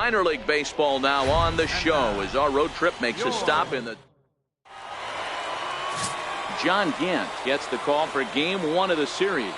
Minor League Baseball now on the show as our road trip makes a stop in the... John Gant gets the call for game 1 of the series.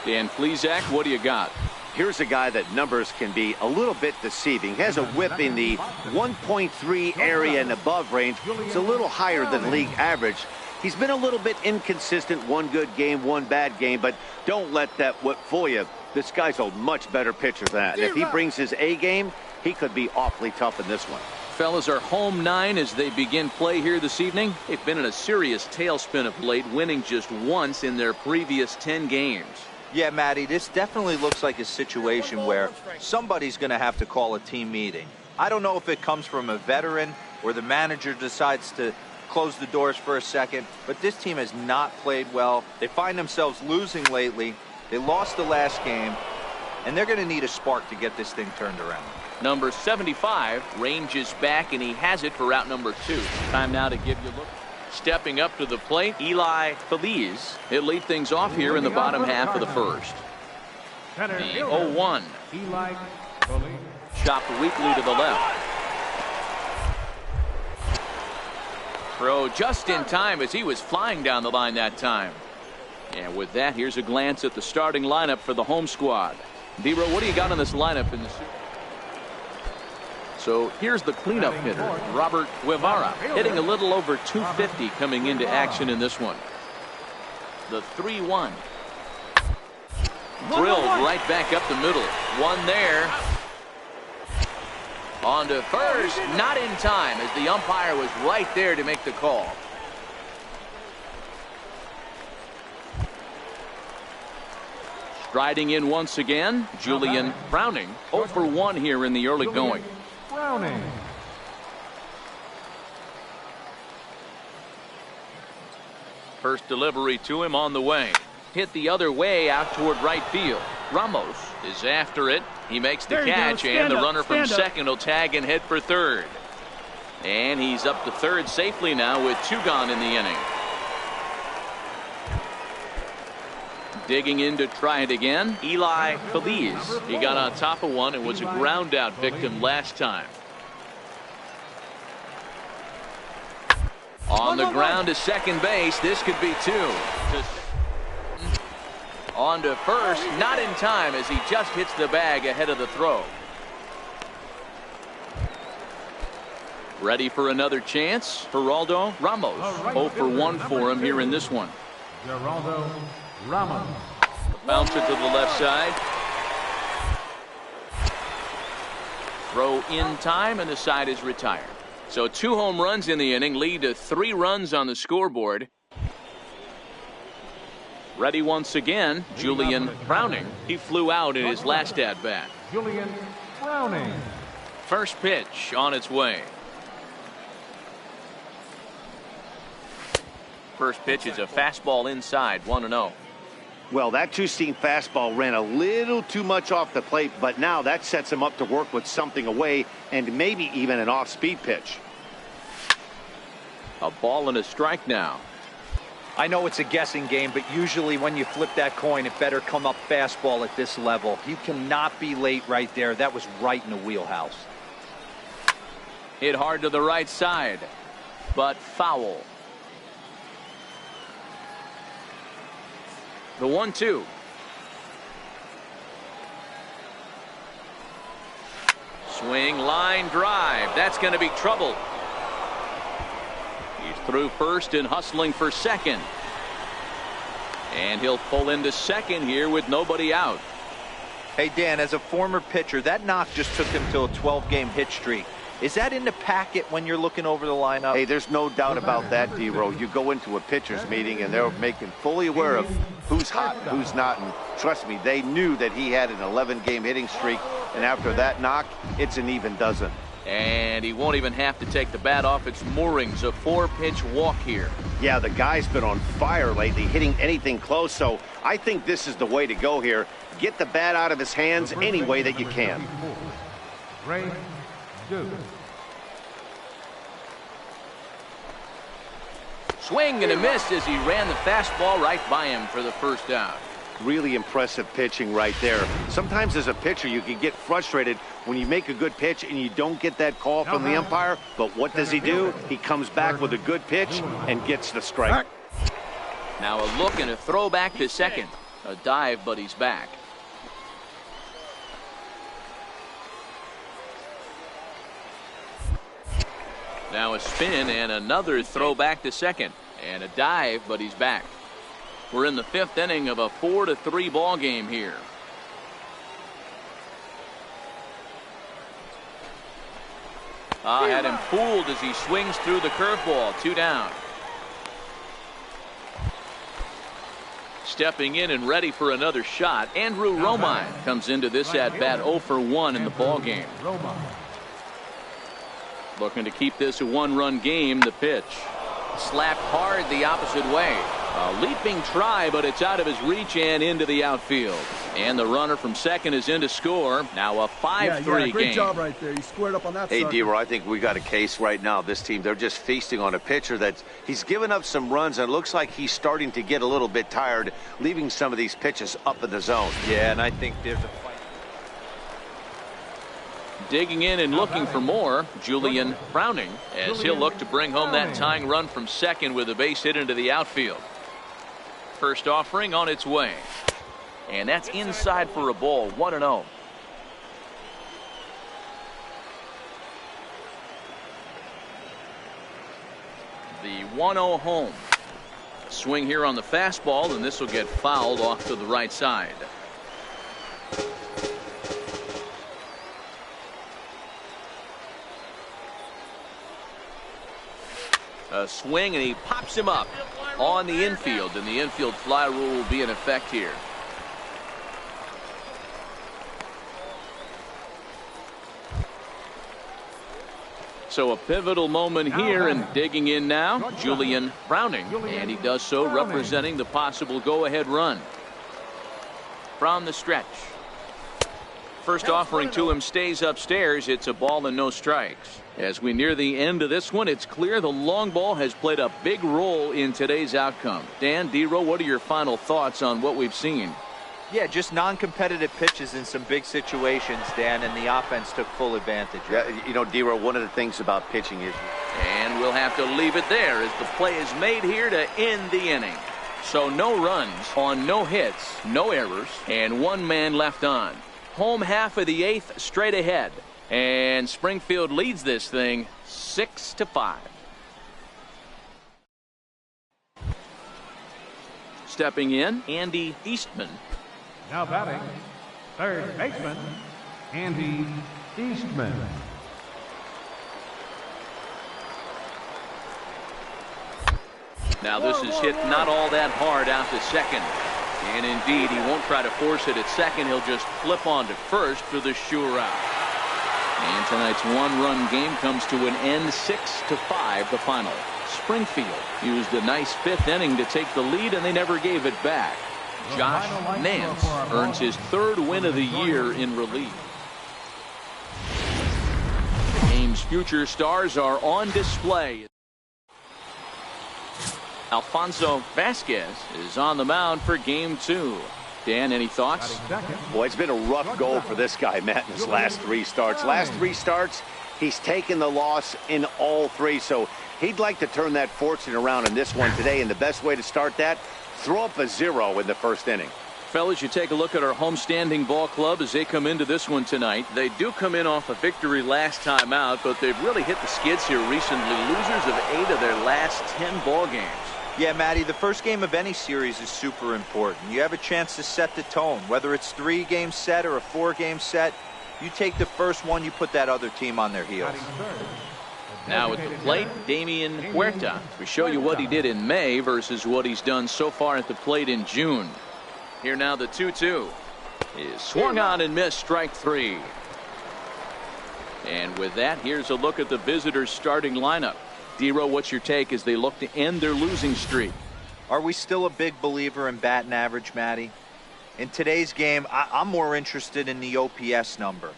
Dan Plesac, what do you got? Here's a guy that numbers can be a little bit deceiving. He has a whip in the 1.3 area and above range. It's a little higher than league average. He's been a little bit inconsistent. One good game, one bad game, but don't let that whip fool you. This guy's a much better pitcher than that. And if he brings his A game, he could be awfully tough in this one. Fellas are home 9 as they begin play here this evening. They've been in a serious tailspin of late, winning just once in their previous 10 games. Yeah, Matty, this definitely looks like a situation where somebody's going to have to call a team meeting. I don't know if it comes from a veteran or the manager decides to close the doors for a second, but this team has not played well. They find themselves losing lately. They lost the last game, and they're going to need a spark to get this thing turned around. Number 75 ranges back, and he has it for out number 2. Time now to give you a look. Stepping up to the plate, Eli Feliz. He'll lead things off here in the bottom half of the first. The 0-1. Chopped weakly to the left. Throw just in time as he was flying down the line that time. And with that, here's a glance at the starting lineup for the home squad. D-Row, what do you got on this lineup in the series? So here's the cleanup hitter, Robert Guevara, hitting a little over 250 coming into action in this one. The 3-1. Drilled right back up the middle. One there. On to first, not in time as the umpire was right there to make the call. Striding in once again, Julian Browning, 0 for 1 here in the early going. Browning. First delivery to him on the way. Hit the other way out toward right field. Ramos is after it. He makes the catch, and the runner from second will tag and head for third. And he's up to third safely now with 2 gone in the inning. Digging in to try it again, Eli Feliz. He got on top of one and was a ground out victim last time. On the ground to second base. This could be 2. On to first, not in time as he just hits the bag ahead of the throw. Ready for another chance. Geraldo Ramos, 0 for 1 for him here in this one. Geraldo Ramos. Bouncer to the left side. Throw in time, and the side is retired. So 2 home runs in the inning lead to 3 runs on the scoreboard. Ready once again, Julian Browning. He flew out in his last at bat. Julian Browning. First pitch on its way. First pitch is a fastball inside, 1-0. Well, that two-seam fastball ran a little too much off the plate, but now that sets him up to work with something away and maybe even an off-speed pitch. A ball and a strike now. I know it's a guessing game, but usually when you flip that coin, it better come up fastball at this level. You cannot be late right there. That was right in the wheelhouse. Hit hard to the right side, but foul. The 1-2. Swing, line drive. That's going to be trouble. He's through first and hustling for second. And he'll pull into second here with nobody out. Hey, Dan, as a former pitcher, that knock just took him to a 12-game hit streak. Is that in the packet when you're looking over the lineup? Hey, there's no doubt about that, D-Row. You go into a pitcher's meeting and they're making fully aware of who's hot and who's not. And trust me, they knew that he had an 11-game hitting streak. And after that knock, it's an even dozen. And he won't even have to take the bat off its moorings. A 4-pitch walk here. Yeah, the guy's been on fire lately, hitting anything close. So I think this is the way to go here. Get the bat out of his hands any way that you can. Ray Duke. Swing and a miss as he ran the fastball right by him for the first out. Really impressive pitching right there. Sometimes as a pitcher, you can get frustrated when you make a good pitch and you don't get that call from the umpire. But what does he do? He comes back with a good pitch and gets the strike. Now a look and a throw back to second. A dive, but he's back. Now a spin and another throw back to second. And a dive, but he's back. We're in the 5th inning of a 4-3 ball game here. Had him fooled as he swings through the curveball. 2 down. Stepping in and ready for another shot, Andrew Romine comes into this at bat 0 for 1 in the ball game. Looking to keep this a 1-run game. The pitch slapped hard the opposite way. A leaping try, but it's out of his reach and into the outfield. And the runner from second is in to score. Now a 5-3 game. Great job right there. You squared up on that. Hey, D-Roy, I think we got a case right now. This team, they're just feasting on a pitcher that he's given up some runs, and it looks like he's starting to get a little bit tired, leaving some of these pitches up in the zone. Yeah, and I think there's a fight. Digging in and looking for more, Julian Browning, as he'll look to bring home that tying run from second with a base hit into the outfield. First offering on its way. And that's inside for a ball. 1-0. The 1-0 home. Swing here on the fastball, and this will get fouled off to the right side. A swing, and he pops him up on the infield, and the infield fly rule will be in effect here. So a pivotal moment here, and digging in now, Julian Browning, and he does so representing the possible go-ahead run. From the stretch. First offering to him stays upstairs. It's a ball and no strikes. As we near the end of this one, it's clear the long ball has played a big role in today's outcome. Dan, D-Row, what are your final thoughts on what we've seen? Yeah, just non-competitive pitches in some big situations, Dan, and the offense took full advantage. Yeah, you know, D-Row, one of the things about pitching is... And we'll have to leave it there as the play is made here to end the inning. So no runs on no hits, no errors, and 1 man left on. Home half of the 8th straight ahead. And Springfield leads this thing 6-5. Stepping in, Andy Eastman. Now batting, third baseman, Andy Eastman. Now this is hit not all that hard out to second. And indeed, he won't try to force it at second. He'll just flip on to first for the sure out. And tonight's 1-run game comes to an end, 6-5 the final. Springfield used a nice 5th inning to take the lead, and they never gave it back. Josh Nance earns his 3rd win of the year in relief. The game's future stars are on display. Alfonso Vasquez is on the mound for game 2. Dan, any thoughts? Boy, it's been a rough go for this guy, Matt, in his last 3 starts. Last 3 starts, he's taken the loss in all 3. So he'd like to turn that fortune around in this one today. And the best way to start that, throw up a 0 in the 1st inning. Fellas, you take a look at our homestanding ball club as they come into this one tonight. They do come in off a victory last time out, but they've really hit the skids here recently. Losers of 8 of their last 10 ball games. Yeah, Matty, the first game of any series is super important. You have a chance to set the tone. Whether it's 3-game set or a 4-game set, you take the first one, you put that other team on their heels. Now at the plate, Damian Huerta. We show you what he did in May versus what he's done so far at the plate in June. Here now the 2-2 is swung on and missed, strike 3. And with that, here's a look at the visitors' starting lineup. D-Row, what's your take as they look to end their losing streak? Are we still a big believer in batting average, Matty? In today's game, I'm more interested in the OPS number.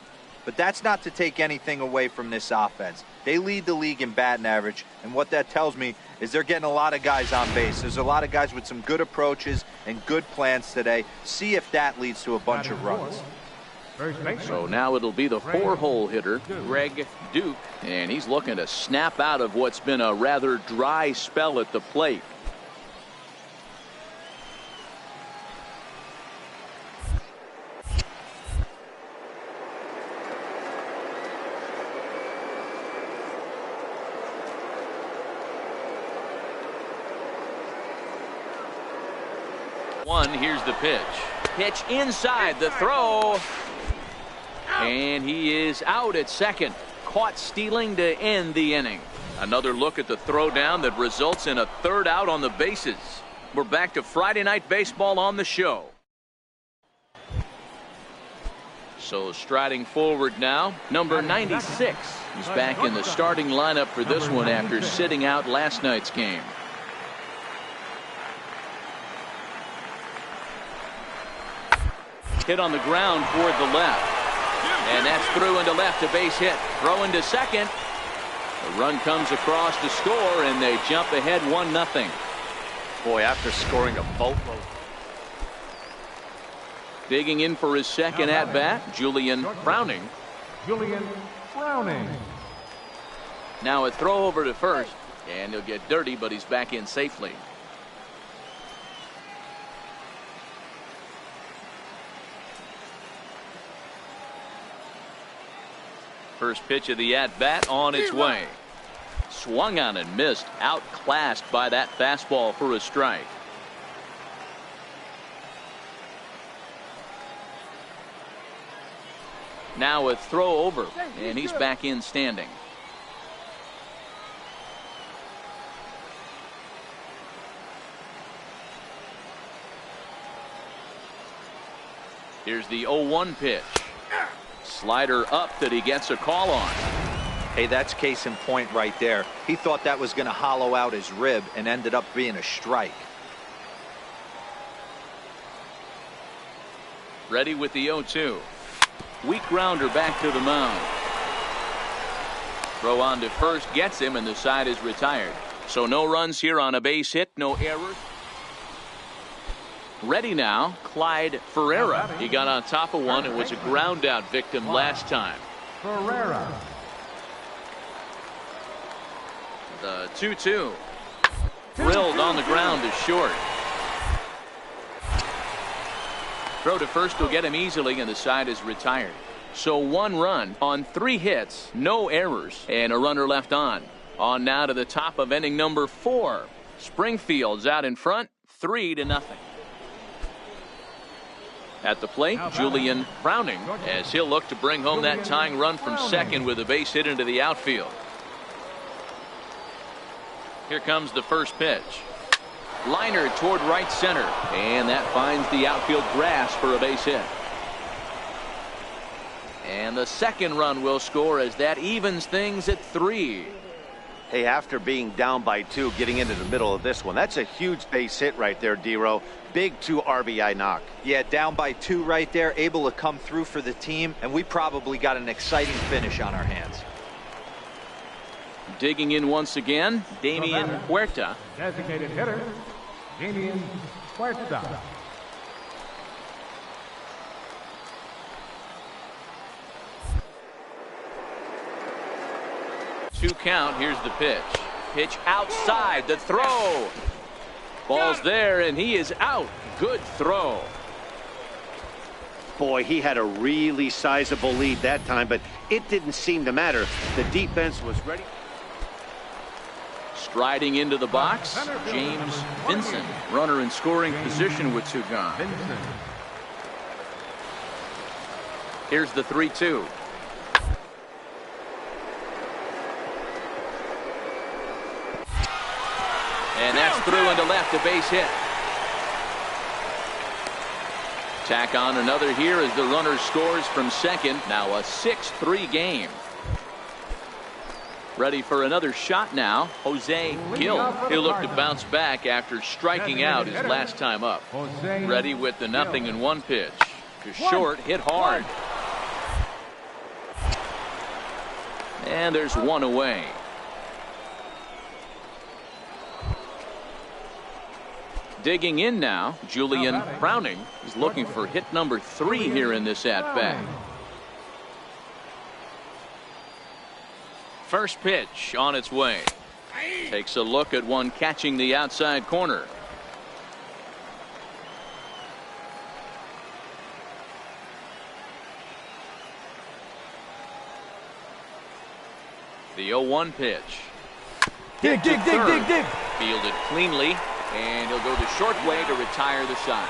but that's not to take anything away from this offense. They lead the league in batting average, and what that tells me is they're getting a lot of guys on base. There's a lot of guys with some good approaches and good plans today. See if that leads to a bunch of runs. So now it'll be the 4-hole hitter, Greg Duke, and he's looking to snap out of what's been a rather dry spell at the plate. Here's the pitch. Pitch inside, the throw. And he is out at second. Caught stealing to end the inning. Another look at the throwdown that results in a third out on the bases. We're back to Friday Night Baseball on the show. So striding forward now, number 96. He's back in the starting lineup for this one after sitting out last night's game. Hit on the ground toward the left. And that's through into left, a base hit. Throw into second. The run comes across to score, and they jump ahead 1-0. Boy, after scoring a boatload. Digging in for his second at-bat, Julian Browning. Julian Browning. Now a throw over to first, and he'll get dirty, but he's back in safely. First pitch of the at-bat on its way. Swung on and missed, outclassed by that fastball for a strike. Now a throw over, and he's back in standing. Here's the 0-1 pitch. Slider up that he gets a call on. Hey, that's case in point right there. He thought that was going to hollow out his rib and ended up being a strike. Ready with the 0-2. Weak grounder back to the mound. Throw on to first gets him, and the side is retired. So no runs here on a base hit, no errors. Ready now, Clyde Ferreira. He got on top of one and was a ground out victim last time. Ferreira. The 2-2. Drilled on the ground to short. Throw to first will get him easily, and the side is retired. So 1 run on 3 hits, no errors, and a runner left on. On now to the top of inning number 4. Springfield's out in front, 3-0. At the plate, Julian Browning, as he'll look to bring home that tying run from second with a base hit into the outfield. Here comes the first pitch. Liner toward right center, and that finds the outfield grass for a base hit. And the second run will score as that evens things at 3. Hey, after being down by 2, getting into the middle of this one, that's a huge base hit right there, D-Row. Big 2 RBI knock. Yeah, down by 2 right there, able to come through for the team, and we probably got an exciting finish on our hands. Digging in once again, Damian Huerta. Designated hitter, Damian Huerta. Two count. Here's the pitch. Pitch outside. The throw. Ball's there, and he is out. Good throw. Boy, he had a really sizable lead that time, but it didn't seem to matter. The defense was ready. Striding into the box, James Vincent. Runner in scoring position with 2 gone. Here's the 3-2. And that's through into left, a base hit. Tack on another here as the runner scores from second. Now a 6-3 game. Ready for another shot now, Jose Gil. He'll look to bounce back after striking out his last time up. Ready with the 0-1 pitch. To short, hit hard. And there's one away. Digging in now, Julian Browning is looking for hit number 3 here in this at-bat. First pitch on its way. Takes a look at one catching the outside corner. The 0-1 pitch. Dig. Fielded cleanly, and he'll go the short way to retire the side.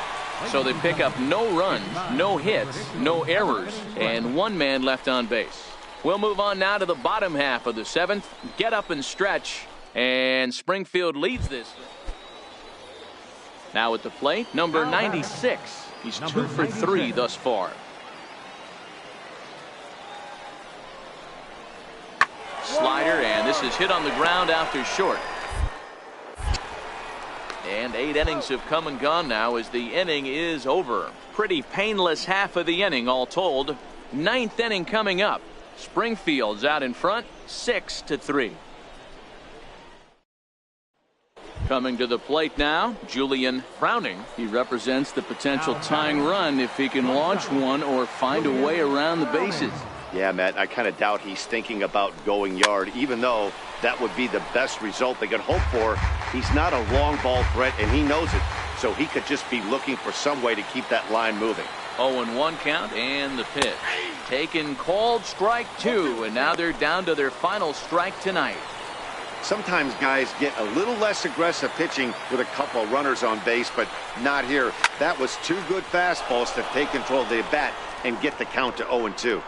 So they pick up no runs, no hits, no errors, and 1 man left on base. We'll move on now to the bottom half of the 7th. Get up and stretch, and Springfield leads this. Now at the plate, number 96. He's 2 for 3 thus far. Slider, and this is hit on the ground after short. And 8 innings have come and gone now as the inning is over. Pretty painless half of the inning all told. 9th inning coming up. Springfield's out in front 6-3. Coming to the plate now, Julian Browning. He represents the potential tying run if he can launch one or find a way around the bases. Yeah, Matt, I kind of doubt he's thinking about going yard, even though that would be the best result they could hope for. He's not a long ball threat, and he knows it, so he could just be looking for some way to keep that line moving. 0-1 count, and the pitch. Taken, called, strike 2, and now they're down to their final strike tonight. Sometimes guys get a little less aggressive pitching with a couple of runners on base, but not here. That was 2 good fastballs to take control of the bat and get the count to 0-2.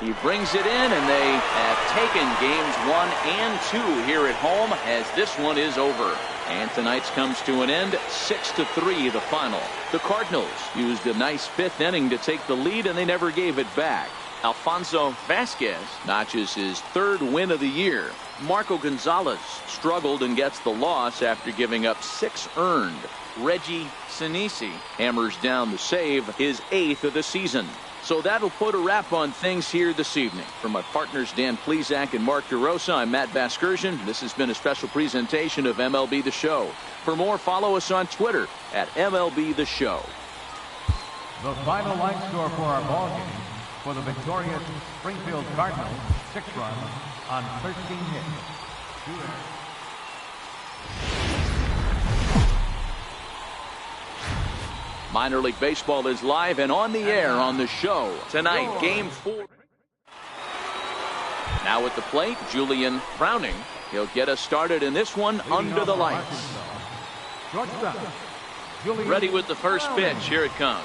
He brings it in, and they have taken games 1 and 2 here at home as this one is over. And tonight's comes to an end, 6-3 the final. The Cardinals used a nice 5th inning to take the lead, and they never gave it back. Alfonso Vasquez notches his 3rd win of the year. Marco Gonzalez struggled and gets the loss after giving up 6 earned. Reggie Sinisi hammers down the save, his 8th of the season. So that'll put a wrap on things here this evening. For my partners Dan Plesac and Mark DeRosa, I'm Matt Vasgersian. This has been a special presentation of MLB The Show. For more, follow us on Twitter at MLB The Show. The final line score for our ball game for the victorious Springfield Cardinals, 6 runs on 13 hits. Minor League Baseball is live and on the air on the show. Tonight, Game 4. Now at the plate, Julian Browning. He'll get us started in this one under the lights. Ready with the first pitch. Here it comes.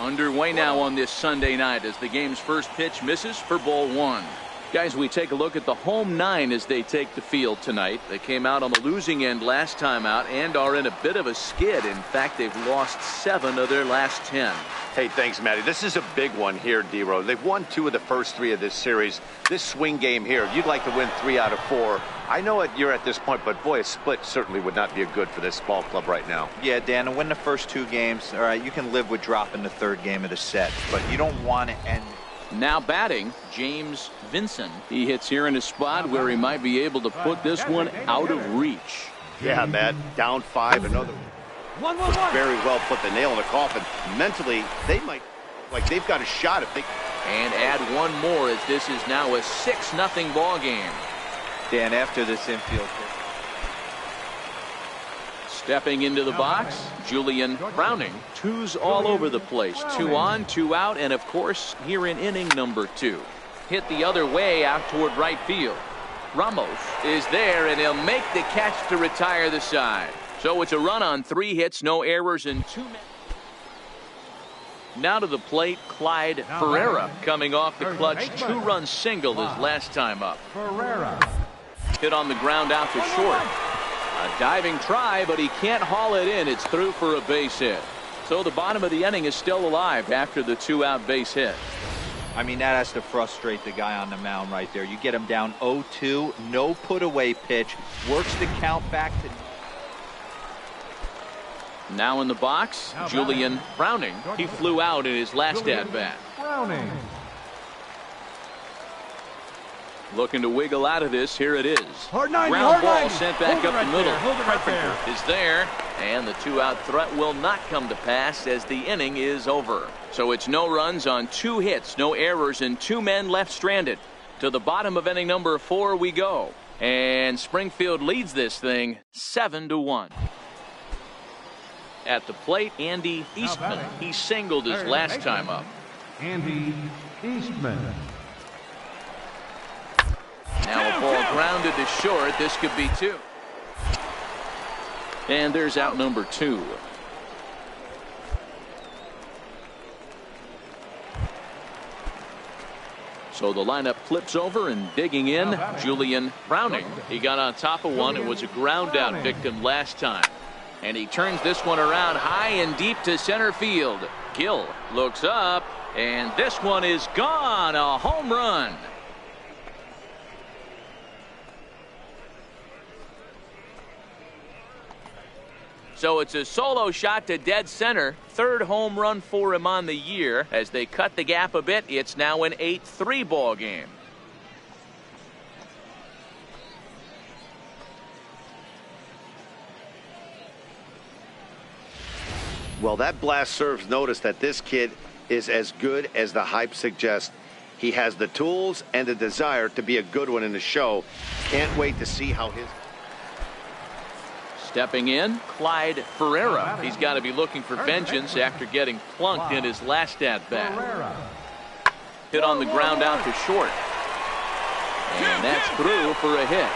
Underway now on this Sunday night as the game's first pitch misses for ball 1. Guys, we take a look at the home 9 as they take the field tonight. They came out on the losing end last time out and are in a bit of a skid. In fact, they've lost 7 of their last 10. Hey, thanks, Matty. This is a big one here, D-Row. They've won 2 of the first 3 of this series. This swing game here, you'd like to win 3 out of 4. I know you're at this point, but boy, a split certainly would not be good for this ball club right now. Yeah, Dan, to win the first 2 games, all right, you can live with dropping the 3rd game of the set, but you don't want to end. Now batting, James Vincent. He hits here in a spot where he might be able to put this one out of reach. Yeah, Matt, down 5, another one. Very well put the nail in the coffin. Mentally, they might, like they've got a shot if they. And add one more as this is now a 6-0 ball game. Dan, after this infield. Stepping into the box, Julian Browning. 2s all over the place. 2 on, 2 out, and of course, here in inning number 2. Hit the other way out toward right field. Ramos is there, and he'll make the catch to retire the side. So it's a run on 3 hits, no errors, and 2 men. Now to the plate, Clyde Ferreira coming off the clutch 2-run single his last time up. Hit on the ground out to short. A diving try, but he can't haul it in. It's through for a base hit. So the bottom of the inning is still alive after the 2-out base hit. I mean, that has to frustrate the guy on the mound right there. You get him down 0-2, no put away pitch, works the count back to. Now in the box, Julian Browning. He flew out in his last at bat. Looking to wiggle out of this. Here it is. Hard 90, Ground hard ball 90. sent back Hold it up right the middle. there, hold it right Carpenter there. is there. And the two-out threat will not come to pass as the inning is over. So it's no runs on 2 hits, no errors, and 2 men left stranded. To the bottom of inning number 4 we go. And Springfield leads this thing 7-1. At the plate, Andy Eastman. He singled his last time up. Andy Eastman. Now a ball grounded to short. This could be 2. And there's out number 2. So the lineup flips over, and digging in, Julian Browning. He got on top of one and was a ground out victim last time. And he turns this one around high and deep to center field. Gill looks up, and this one is gone. A home run. So it's a solo shot to dead center. 3rd home run for him on the year. As they cut the gap a bit, it's now an 8-3 ball game. Well, that blast serves notice that this kid is as good as the hype suggests. He has the tools and the desire to be a good one in the show. Can't wait to see how his... Stepping in, Clyde Ferreira. He's got to be looking for vengeance after getting plunked in his last at-bat. Hit on the ground out to short. And that's through for a hit.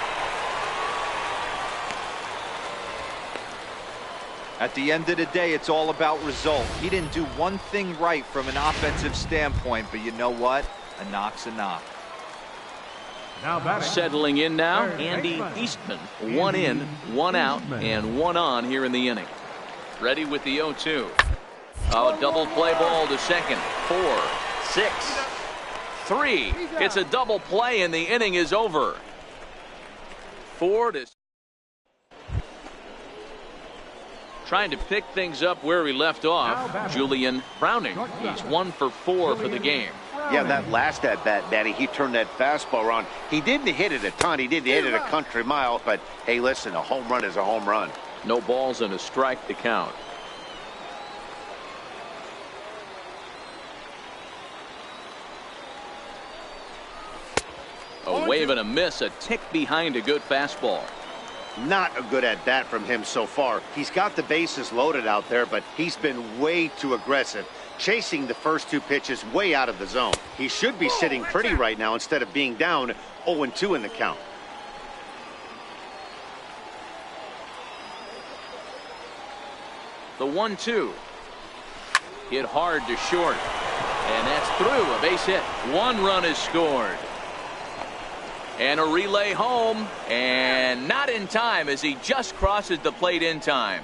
At the end of the day, it's all about result. He didn't do one thing right from an offensive standpoint, but you know what? A knock's a knock. Settling in now, Andy Eastman. 1 in, 1 out, and 1 on here in the inning. Ready with the 0-2. Oh, double play ball to second. 4, 6, 3. It's a double play, and the inning is over. 4 to... Trying to pick things up where we left off. Julian Browning. He's 1 for 4 for the game. Yeah, that last at-bat, Danny, he turned that fastball around. He didn't hit it a ton. He didn't hit it a country mile. But, hey, listen, a home run is a home run. No balls and a strike to count. A wave and a miss, a tick behind a good fastball. Not a good at-bat from him so far. He's got the bases loaded out there, but he's been way too aggressive, chasing the first 2 pitches way out of the zone. He should be sitting pretty right now instead of being down 0-2 in the count. The 1-2. Hit hard to short. And that's through. A base hit. 1 run is scored. And a relay home, and not in time as he just crosses the plate in time.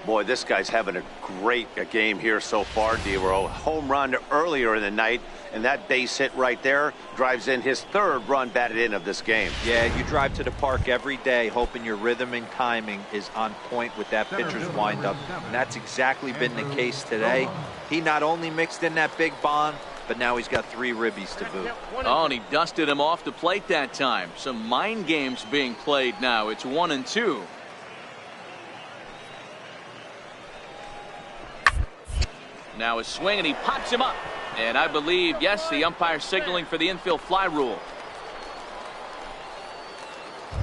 Boy, this guy's having a great game here so far, D-Roll. Home run earlier in the night, and that base hit right there drives in his 3rd run batted in of this game. Yeah, you drive to the park every day hoping your rhythm and timing is on point with that pitcher's windup, and that's exactly been the case today. He not only mixed in that big bomb, but now he's got 3 ribbies to boot. Oh, and he dusted him off the plate that time. Some mind games being played now. It's 1-2. Now a swing, and he pops him up. And I believe, yes, the umpire signaling for the infield fly rule.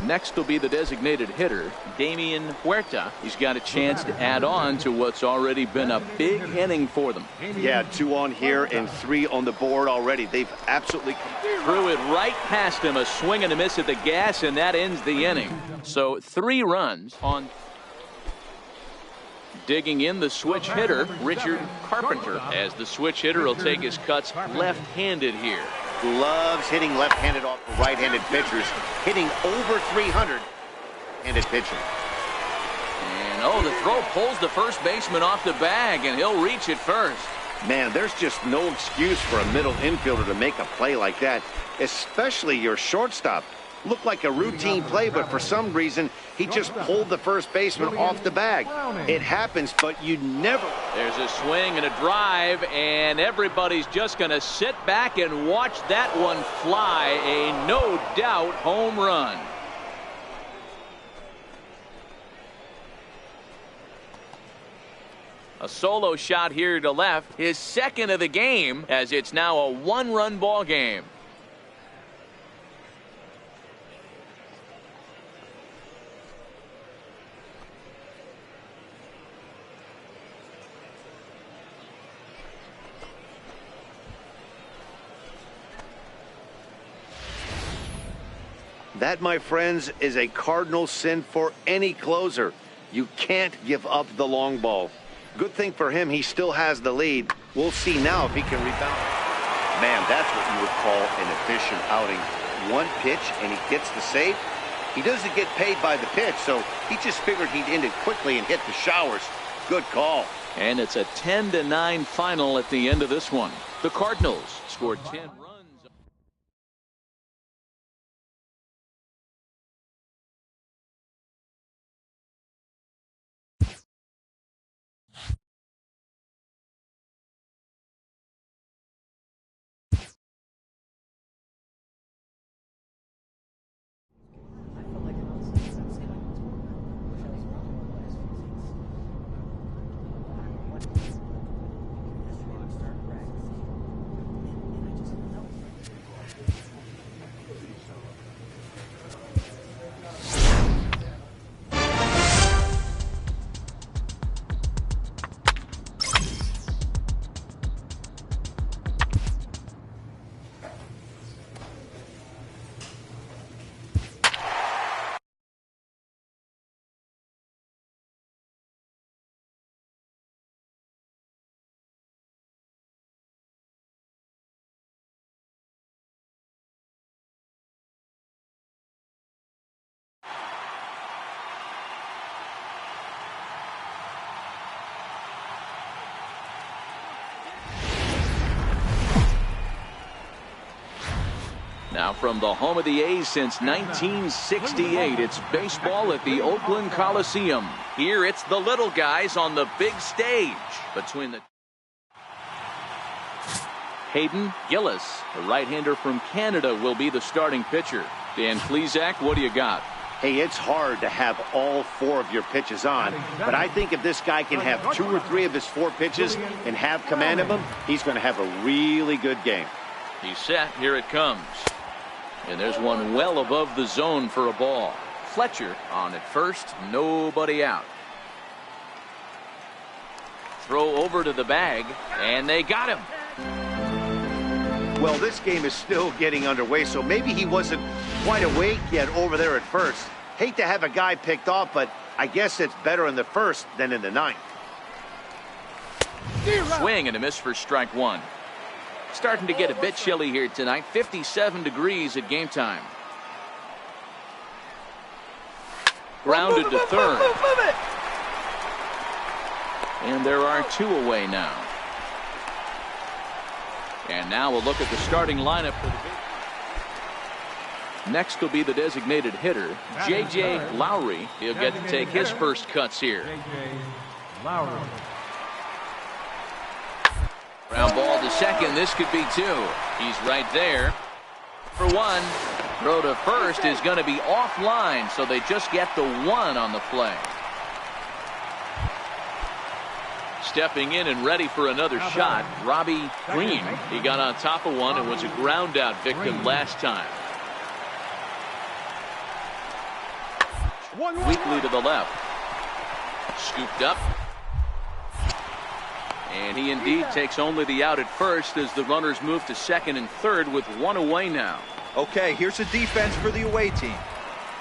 Next will be the designated hitter, Damian Huerta. He's got a chance to add on to what's already been a big inning for them. Yeah, 2 on here and 3 on the board already. They've absolutely threw it right past him. A swing and a miss at the gas, and that ends the inning. So 3 runs on. Digging in, the switch hitter, Richard Carpenter, as the switch hitter will take his cuts left-handed here. Loves hitting left-handed off the right-handed pitchers, hitting over 300 handed pitching. And oh, the throw pulls the first baseman off the bag, and he'll reach it first. Man, there's just no excuse for a middle infielder to make a play like that, especially your shortstop. Looked like a routine play, but for some reason, he just pulled the first baseman off the bag. It happens, but you never... There's a swing and a drive, and everybody's just going to sit back and watch that one fly. A no-doubt home run. A solo shot here to left, his second of the game, as it's now a one-run ball game. That, my friends, is a cardinal sin for any closer. You can't give up the long ball. Good thing for him, he still has the lead. We'll see now if he can rebound. Man, that's what you would call an efficient outing. One pitch, and he gets the save. He doesn't get paid by the pitch, so he just figured he'd end it quickly and hit the showers. Good call. And it's a 10-9 final at the end of this one. The Cardinals scored 10 runs. Now from the home of the A's since 1968, it's baseball at the Oakland Coliseum. Here it's the little guys on the big stage between the... Hayden Gillis, the right-hander from Canada, will be the starting pitcher. Dan Plesac, what do you got? Hey, it's hard to have all four of your pitches on, but I think if this guy can have 2 or 3 of his 4 pitches and have command of them, he's going to have a really good game. He's set. Here it comes. And there's one well above the zone for a ball. Fletcher on at first, nobody out. Throw over to the bag, and they got him. Well, this game is still getting underway, so maybe he wasn't quite awake yet over there at first. Hate to have a guy picked off, but I guess it's better in the first than in the ninth. Swing and a miss for strike one. Starting to get a bit chilly here tonight. 57 degrees at game time. Grounded to third. And there are 2 away now. And now we'll look at the starting lineup for the... Next will be the designated hitter, J.J. Lowry. He'll get to take his first cuts here. J.J. Lowry. Ground ball to second. This could be 2. He's right there for 1. Throw to first is going to be offline, so they just get the 1 on the play. Stepping in and ready for another shot, Robbie Green. He got on top of one and was a ground out victim last time. Weakly to the left. Scooped up. And he indeed takes only the out at first as the runners move to second and third with 1 away now. Okay, here's a defense for the away team.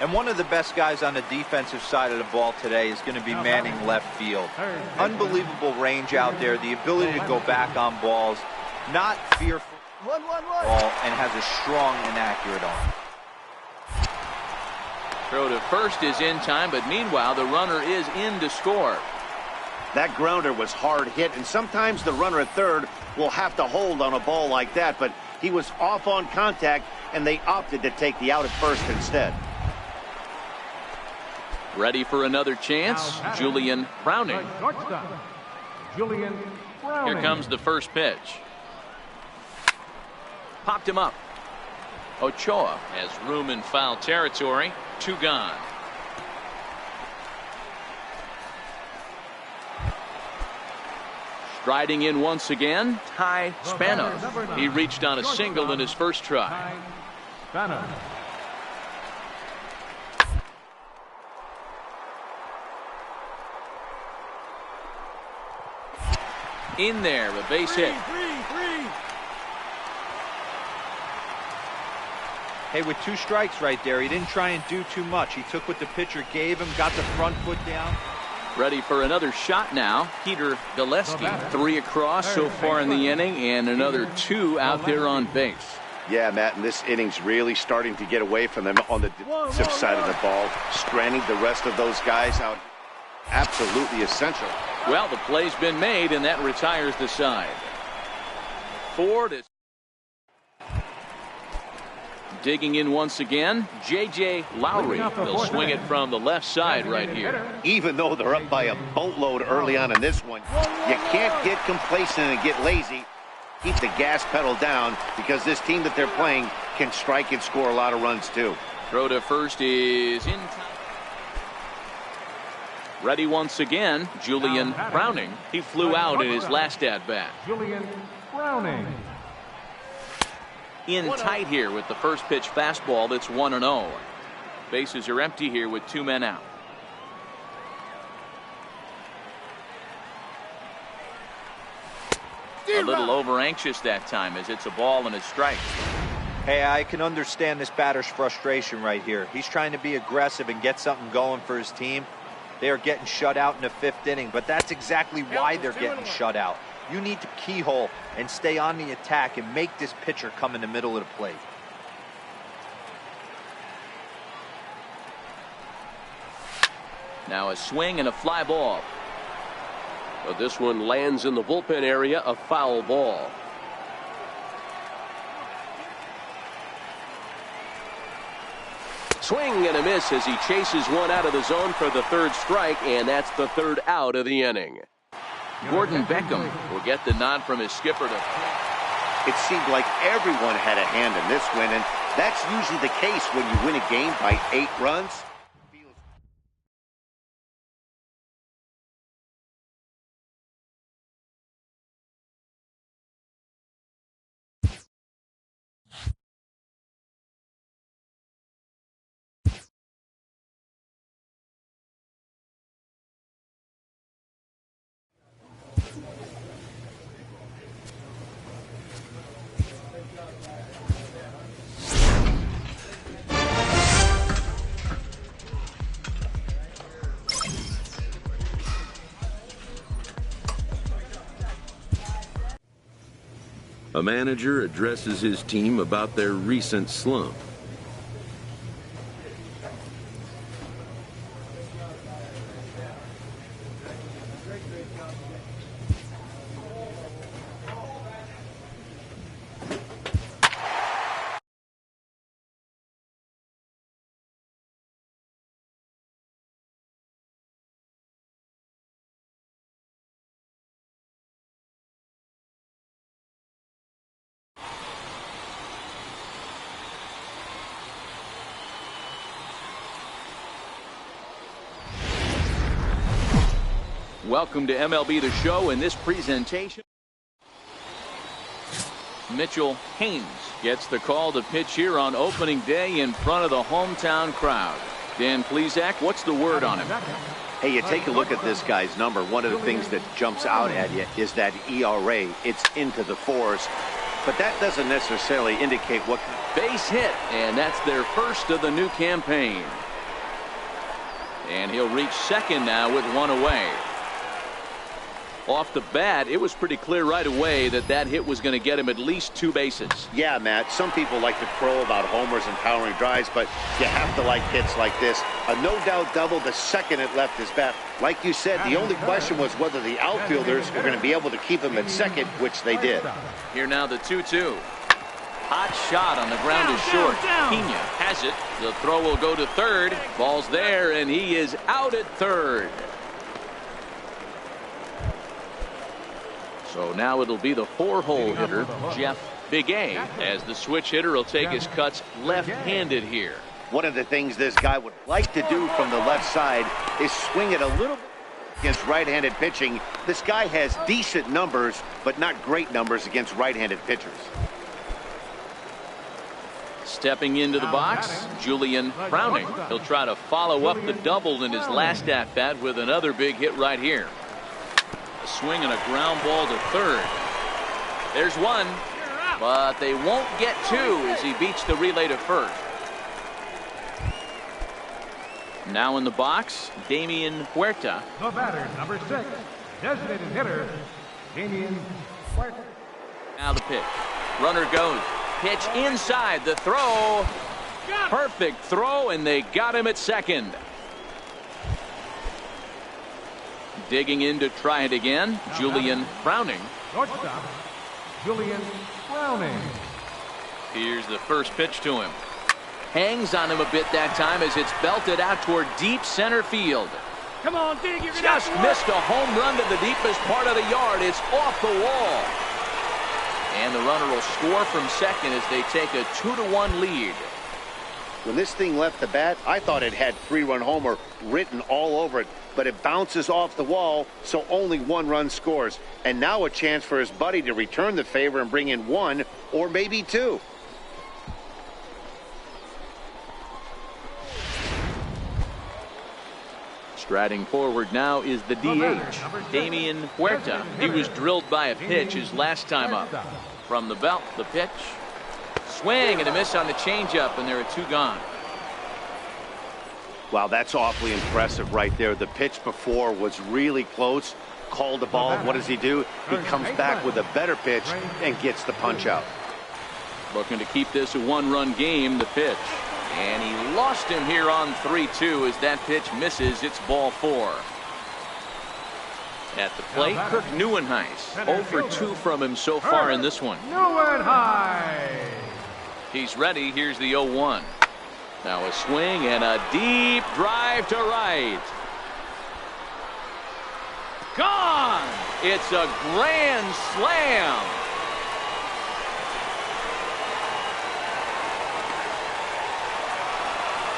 And one of the best guys on the defensive side of the ball today is going to be manning left field. Unbelievable range out there, the ability to go back on balls, not fearful ball, and has a strong and accurate arm. Throw to first is in time, but meanwhile the runner is in to score. That grounder was hard hit, and sometimes the runner at third will have to hold on a ball like that, but he was off on contact, and they opted to take the out at first instead. Ready for another chance. Julian Browning. Julian Browning. Here comes the first pitch. Popped him up. Ochoa has room in foul territory. 2 gone. Striding in once again, Ty Spanos. He reached on a single in his first try. Spanos. In there, a base hit. Hey, with 2 strikes right there, he didn't try and do too much. He took what the pitcher gave him, got the front foot down. Ready for another shot now. Peter Gillespie. 3 across so far in the inning, and another 2 out there on base. Yeah, Matt, and this inning's really starting to get away from them on the defensive side of the ball. Stranding the rest of those guys out. Absolutely essential. Well, the play's been made, and that retires the side. Ford is digging in once again. J.J. Lowry will swing it from the left side right here. Even though they're up by a boatload early on in this one, you can't get complacent and get lazy. Keep the gas pedal down because this team that they're playing can strike and score a lot of runs too. Throw to first is in time. Ready once again, Julian Browning. He flew out in his last at-bat. Julian Browning. In tight here with the first pitch fastball that's 1-0. Bases are empty here with 2 men out. A little over anxious that time as it's a ball and a strike. Hey, I can understand this batter's frustration right here. He's trying to be aggressive and get something going for his team. They are getting shut out in the 5th inning, but that's exactly why they're getting shut out. You need to keyhole and stay on the attack and make this pitcher come in the middle of the plate. Now a swing and a fly ball. But this one lands in the bullpen area, a foul ball. Swing and a miss as he chases one out of the zone for the 3rd strike, and that's the 3rd out of the inning. Gordon Beckham will get the nod from his skipper to. It seemed like everyone had a hand in this win, and that's usually the case when you win a game by 8 runs. A manager addresses his team about their recent slump. Welcome to MLB The Show. In this presentation, Mitchell Haynes gets the call to pitch here on opening day in front of the hometown crowd. Dan Plesac, what's the word on him? Hey, you take a look at this guy's number. One of the things that jumps out at you is that ERA. It's into the 4s, but that doesn't necessarily indicate what. Base hit, and that's their first of the new campaign. And he'll reach second now with 1 away. Off the bat, it was pretty clear right away that that hit was going to get him at least 2 bases. Yeah, Matt, some people like to crow about homers and powering drives, but you have to like hits like this. A no-doubt double the second it left his bat. Like you said, the only question was whether the outfielders were going to be able to keep him at second, which they did. Here now the 2-2. Hot shot on the ground is short. Pena has it. The throw will go to third. Ball's there, and he is out at third. So now it'll be the 4-hole hitter, Jeff Big A, as the switch hitter will take his cuts left-handed here. One of the things this guy would like to do from the left side is swing it a little bit against right-handed pitching. This guy has decent numbers, but not great numbers against right-handed pitchers. Stepping into the box, Julian Browning. He'll try to follow up the double in his last at-bat with another big hit right here. A swing and a ground ball to third. There's one, but they won't get two as he beats the relay to first. Now in the box, Damian Huerta. The batter, number 6, designated hitter, Damian Huerta. Now the pitch. Runner goes. Pitch inside. The throw. Perfect throw, and they got him at second. Digging in to try it again, Julian Browning. Shortstop, Julian Browning. Here's the first pitch to him. Hangs on him a bit that time as it's belted out toward deep center field. Come on, dig. You're Just missed a home run to the deepest part of the yard. It's off the wall. And the runner will score from second as they take a 2-1 lead. When this thing left the bat, I thought it had 3-run homer written all over it, but it bounces off the wall, so only 1 run scores. And now a chance for his buddy to return the favor and bring in 1 or maybe 2. Striding forward now is the DH, Damian Huerta. He was drilled by a pitch his last time up. From the belt, the pitch. Swing and a miss on the changeup, and there are 2 gone. Wow, that's awfully impressive right there. The pitch before was really close. Called the ball. What does he do? He comes back with a better pitch and gets the punch out. Looking to keep this a 1-run game, the pitch. And he lost him here on 3-2 as that pitch misses. It's ball 4. At the plate, Kirk Neuenhuis. 0 for 2 from him so far in this one. Neuenhuis. He's ready. Here's the 0-1. Now a swing and a deep drive to right. Gone! It's a grand slam.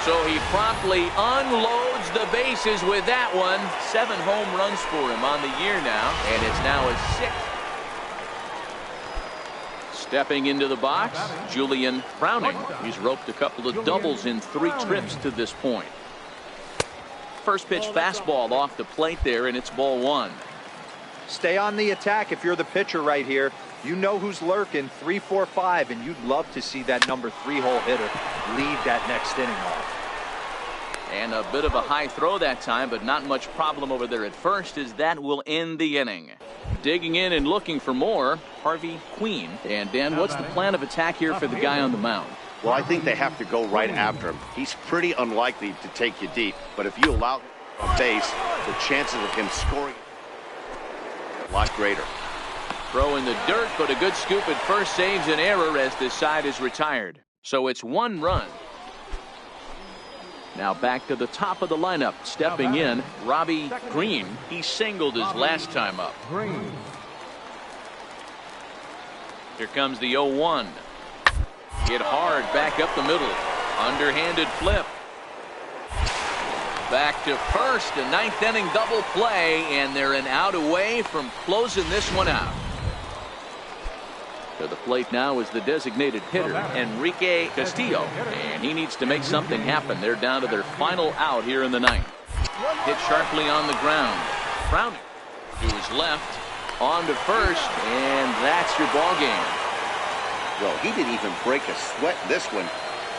So he promptly unloads the bases with that one. 7 home runs for him on the year now, and it's now his 6th. Stepping into the box, Julian Browning. He's roped a couple of doubles in 3 trips to this point. First pitch fastball off the plate there, and it's ball 1. Stay on the attack if you're the pitcher right here. You know who's lurking, 3, 4, 5, and you'd love to see that number 3-hole hitter lead that next inning off. And a bit of a high throw that time, but not much problem over there at first, as that will end the inning. Digging in and looking for more, Harvey Queen. And Dan, what's the plan of attack here for the guy on the mound? Well, I think they have to go right after him. He's pretty unlikely to take you deep, but if you allow him on base, the chances of him scoring are a lot greater. Throw in the dirt, but a good scoop at first saves an error as this side is retired. So it's 1 run. Now back to the top of the lineup. Stepping in, Robbie Green. He singled his last time up. Green. Here comes the 0-1. Hit hard back up the middle. Underhanded flip. Back to first. A 9th inning double play, and they're an out away from closing this one out. To the plate now is the designated hitter, Enrique Castillo, and he needs to make something happen. They're down to their final out here in the 9th. Hit sharply on the ground. Browning to his left, on to first, and that's your ball game. Well, he didn't even break a sweat in this one.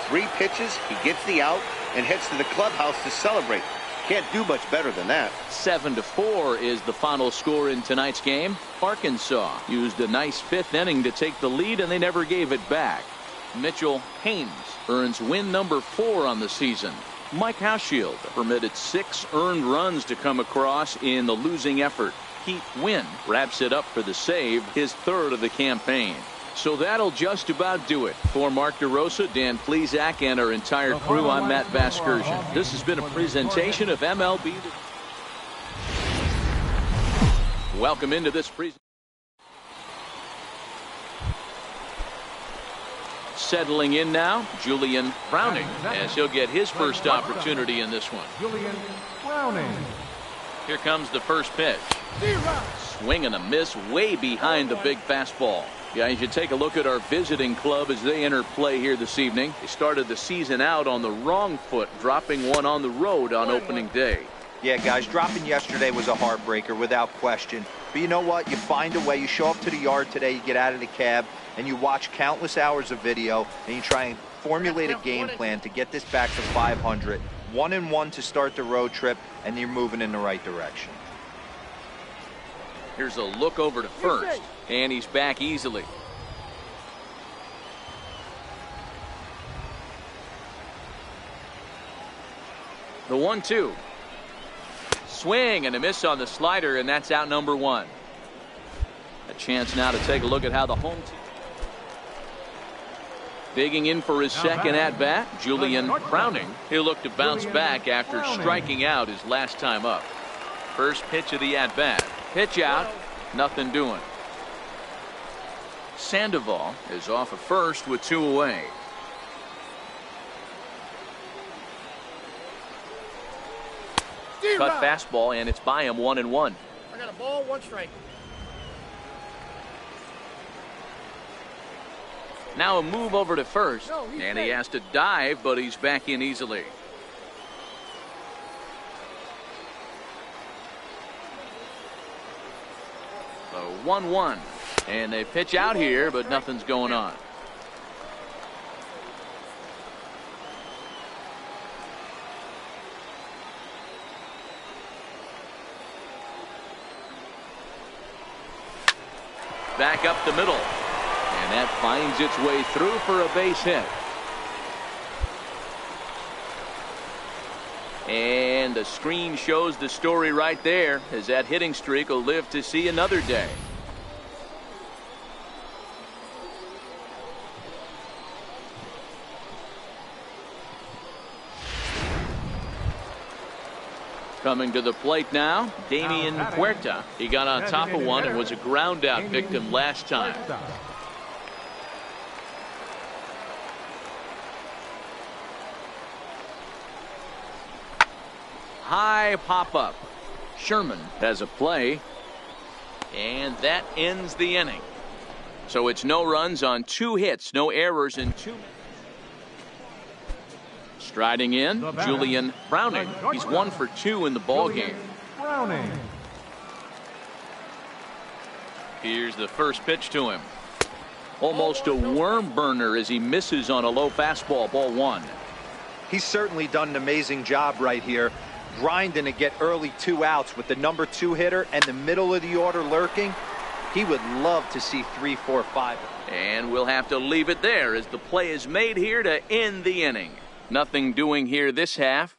3 pitches, he gets the out, and heads to the clubhouse to celebrate. Can't do much better than that. 7-4 is the final score in tonight's game. Arkansas used a nice 5th inning to take the lead, and they never gave it back. Mitchell Haynes earns win number 4 on the season. Mike Hauschild permitted 6 earned runs to come across in the losing effort. Keith Wynn wraps it up for the save, his 3rd of the campaign. So that'll just about do it. For Mark DeRosa, Dan Plesac, and our entire crew, I'm Matt Vasgersian. This has been a presentation of MLB. Welcome into this presentation. Settling in now, Julian Browning, as he'll get his first opportunity in this one. Julian Browning. Here comes the first pitch. Swing and a miss way behind the big fastball. Guys, you take a look at our visiting club as they enter play here this evening. They started the season out on the wrong foot, dropping one on the road on opening day. Yeah, guys, dropping yesterday was a heartbreaker without question. But you know what? You find a way. You show up to the yard today, you get out of the cab, and you watch countless hours of video, and you try and formulate a game plan to get this back to 500. 1-1 to start the road trip, and you're moving in the right direction. Here's a look over to first, and he's back easily. The 1-2. Swing and a miss on the slider, and that's out number one. A chance now to take a look at how the home team. Digging in for his second at-bat, Julian Browning. He'll look to bounce back after striking out his last time up. First pitch of the at-bat. Pitch out, nothing doing. Sandoval is off of first with 2 away. Cut fastball, and it's by him 1-1. I got a ball, 1 strike. Now a move over to first, and he has to dive, but he's back in easily. The 1-1, and they pitch out here, but nothing's going on. Back up the middle. And that finds its way through for a base hit. And the screen shows the story right there, as that hitting streak will live to see another day. Coming to the plate now, Damian Huerta. He got on top of one and was a ground out victim last time. High pop up. Sherman has a play, and that ends the inning. So it's no runs on 2 hits, no errors in 2. Striding in, Julian Browning. He's 1 for 2 in the ball game. Browning. Here's the first pitch to him. Almost a worm burner as he misses on a low fastball, ball 1. He's certainly done an amazing job right here, grinding to get early 2 outs with the number 2 hitter and the middle of the order lurking. He would love to see 3, 4, 5. And we'll have to leave it there as the play is made here to end the inning. Nothing doing here this half.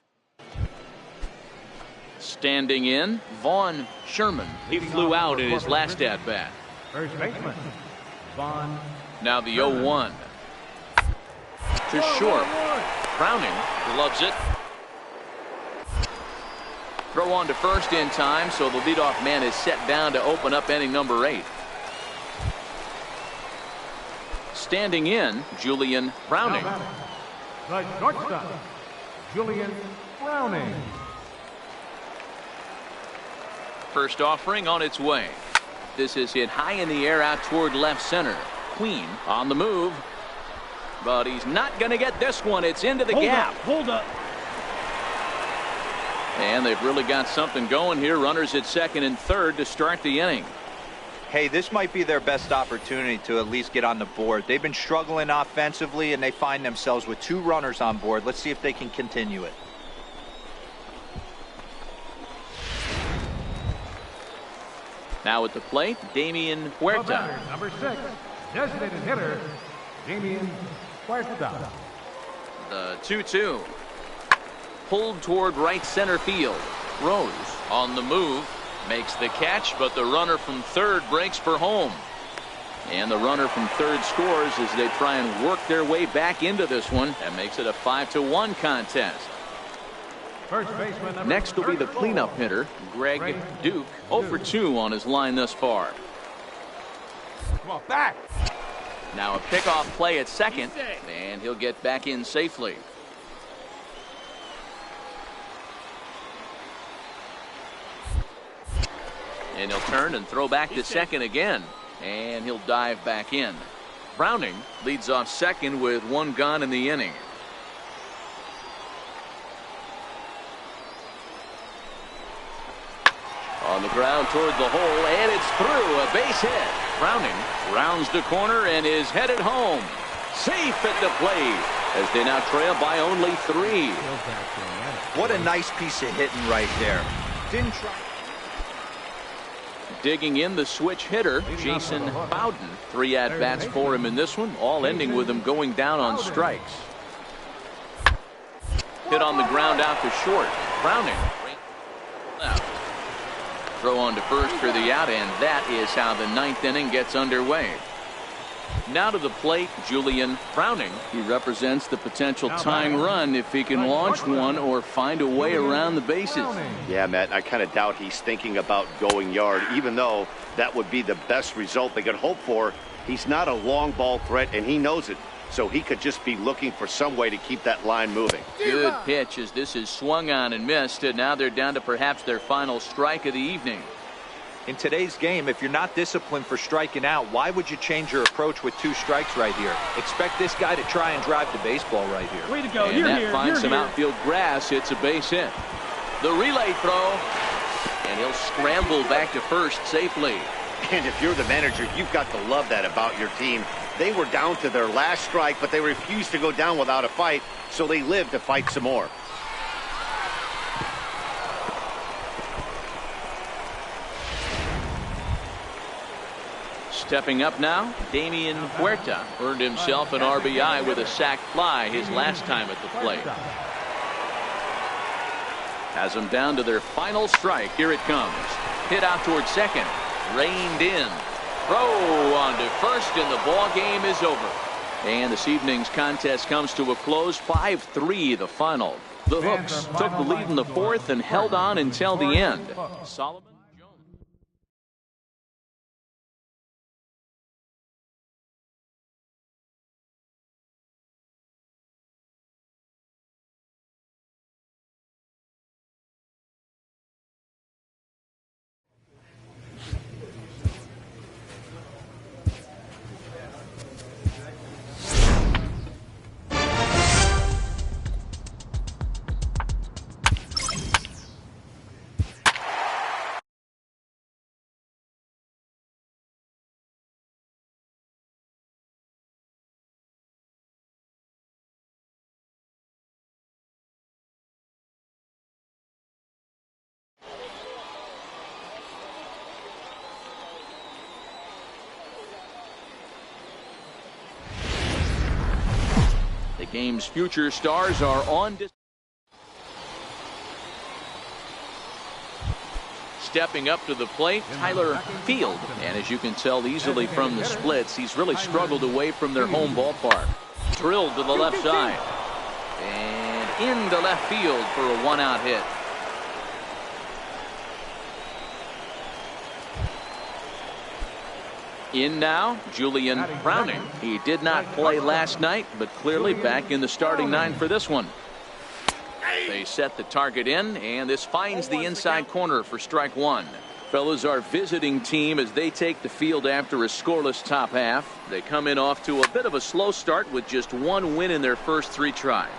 Standing in, Vaughn Sherman. He flew out in his last at-bat. First baseman, Vaughn. Now the 0-1. To short. Browning loves it. Throw on to first in time, so the leadoff man is set down to open up inning number 8. Standing in, Julian Browning. The shortstop, Julian Browning. First offering on its way. This is hit high in the air out toward left center. Queen on the move, but he's not going to get this one. It's into the gap. Hold up. And they've really got something going here. Runners at second and third to start the inning. Hey, this might be their best opportunity to at least get on the board. They've been struggling offensively, and they find themselves with 2 runners on board. Let's see if they can continue it. Now at the plate, Damian Huerta. Number 6, designated hitter, Damian Huerta. The 2-2. Pulled toward right center field. Rose on the move. Makes the catch, but the runner from third breaks for home. And the runner from third scores as they try and work their way back into this one. That makes it a 5-1 contest. First baseman number Next will be the cleanup hitter, Greg Duke, 0 for 2 on his line thus far. Come on, back. Now a pickoff play at second, and he'll get back in safely. And he'll turn and throw back to second again, and he'll dive back in. Browning leads off second with 1 gone in the inning. On the ground toward the hole, and it's through. A base hit. Browning rounds the corner and is headed home. Safe at the plate as they now trail by only 3. What a nice piece of hitting right there. Didn't try. Digging in the switch hitter, Jason Bowden. 3 at-bats for him in this one, all ending with him going down on strikes. Hit on the ground out to short. Browning. Left. Throw on to first for the out, and that is how the 9th inning gets underway. Now to the plate, Julian Browning. He represents the potential tying run if he can launch one or find a way around the bases. Yeah, Matt, I kind of doubt he's thinking about going yard, even though that would be the best result they could hope for. He's not a long ball threat, and he knows it. So he could just be looking for some way to keep that line moving. Good pitch as this is swung on and missed, and now they're down to perhaps their final strike of the evening. In today's game, if you're not disciplined for striking out, why would you change your approach with 2 strikes right here? Expect this guy to try and drive the baseball right here. Way to go. And that finds some outfield grass. It's a base hit. The relay throw, and he'll scramble back to first safely. And if you're the manager, you've got to love that about your team. They were down to their last strike, but they refused to go down without a fight, so they lived to fight some more. Stepping up now, Damian Huerta earned himself an RBI with a sac fly his last time at the plate. Has them down to their final strike. Here it comes. Hit out towards second. Reined in. Throw on to first, and the ball game is over. And this evening's contest comes to a close. 5-3 the final. The Hooks took the lead in the 4th and held on until the end. Solomon. The game's future stars are on. Stepping up to the plate, Tyler Field. And as you can tell easily from the splits, he's really struggled away from their home ballpark. Drilled to the left side. And into left field for a 1-out hit. In now, Julian Browning. He did not play last night, but clearly back in the starting 9 for this one. They set the target in, and this finds the inside corner for strike 1. Fellas, our visiting team as they take the field after a scoreless top half. They come in off to a bit of a slow start with just 1 win in their first 3 tries.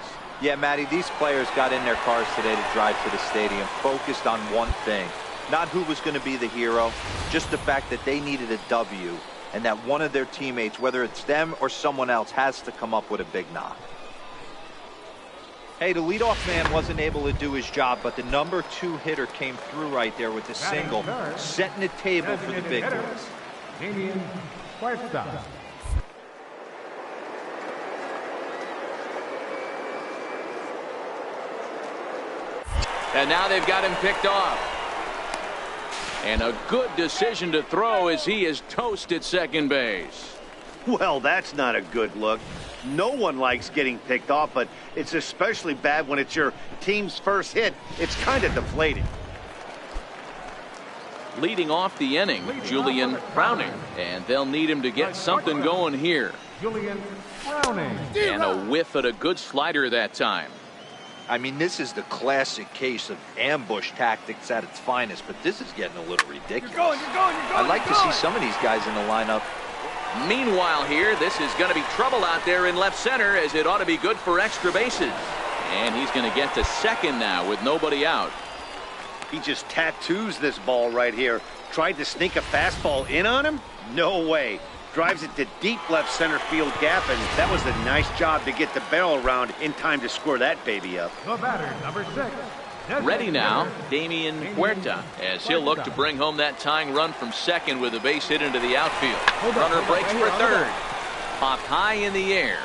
Yeah, Matty, these players got in their cars today to drive to the stadium, focused on one thing. Not who was going to be the hero, just the fact that they needed a W, and that one of their teammates, whether it's them or someone else, has to come up with a big knock. Hey, the leadoff man wasn't able to do his job, but the number 2 hitter came through right there with the single, setting the table for the big boys. Damian Huerta. And now they've got him picked off. And a good decision to throw as he is toast at second base. Well, that's not a good look. No one likes getting picked off, but it's especially bad when it's your team's first hit. It's kind of deflating. Leading off the inning, Julian Browning, and they'll need him to get something going here. Julian Browning. And a whiff at a good slider that time. I mean, this is the classic case of ambush tactics at its finest, but this is getting a little ridiculous. I'd like to see some of these guys in the lineup. Meanwhile here, this is going to be trouble out there in left center, as it ought to be good for extra bases. And he's going to get to second now with nobody out. He just tattoos this ball right here. Tried to sneak a fastball in on him? No way. Drives it to deep left center field gap, and that was a nice job to get the barrel around in time to score that baby up. The batter, number 6. Ready now, Damian Huerta, as he'll look to bring home that tying run from second with a base hit into the outfield. Runner breaks for third. Popped high in the air.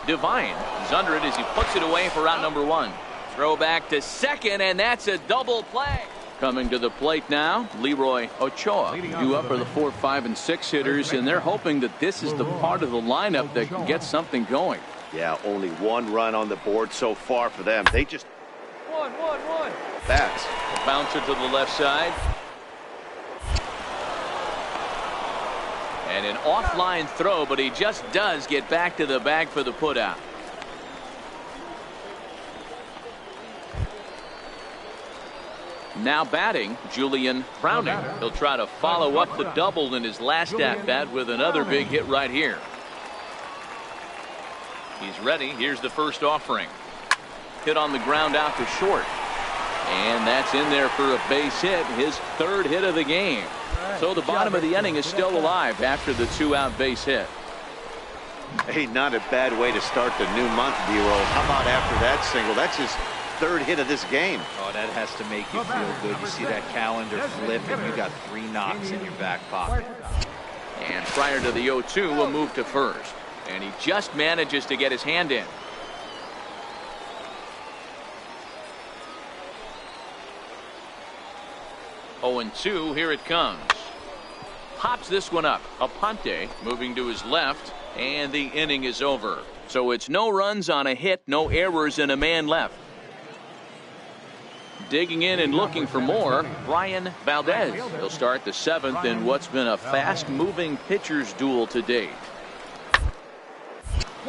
Devine is under it as he puts it away for out number 1. Throw back to second, and that's a double play. Coming to the plate now, Leroy Ochoa. Due up for the 4, 5, and 6 hitters, and they're hoping that this is the part of the lineup that can get something going. Yeah, only 1 run on the board so far for them. They just... One. Bats. Bouncer to the left side. And an offline throw, but he just does get back to the bag for the putout. Now batting, Julian Browning. He'll try to follow up the double in his last at-bat with another big hit right here. He's ready. Here's the first offering. Hit on the ground out to short. And that's in there for a base hit, his 3rd hit of the game. So the bottom of the inning is still alive after the 2-out base hit. Hey, not a bad way to start the new month, D-Roll. How about after that single? That's his 3rd hit of this game. Oh, that has to make you feel good. You see that calendar flip, and you got 3 knocks in your back pocket. And prior to the 0-2, a move to first. And he just manages to get his hand in. Oh, and 2, here it comes. Pops this one up. Aponte moving to his left, and the inning is over. So it's no runs on a hit, no errors, and a man left. Digging in and looking for more, Brian Valdez. He'll start the 7th in what's been a fast-moving pitcher's duel to date.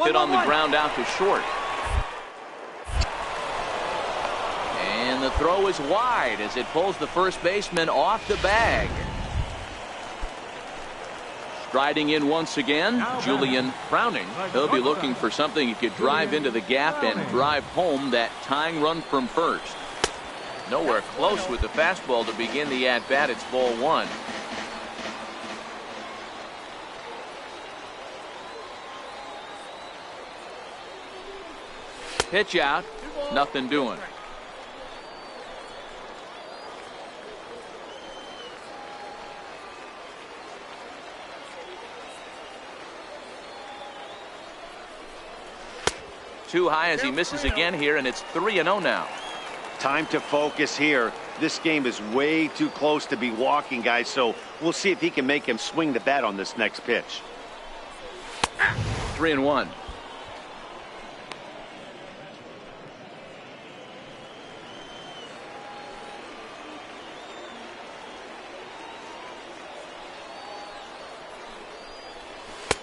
Hit on the ground out to short. And the throw is wide as it pulls the first baseman off the bag. Striding in once again, Julian Browning. He'll be looking for something he could drive into the gap and drive home that tying run from first. Nowhere close with the fastball to begin the at-bat. It's ball 1. Pitch out, nothing doing. Too high as he misses again here, and it's 3-0 now. Time to focus here. This game is way too close to be walking, guys, so we'll see if he can make him swing the bat on this next pitch. 3-1.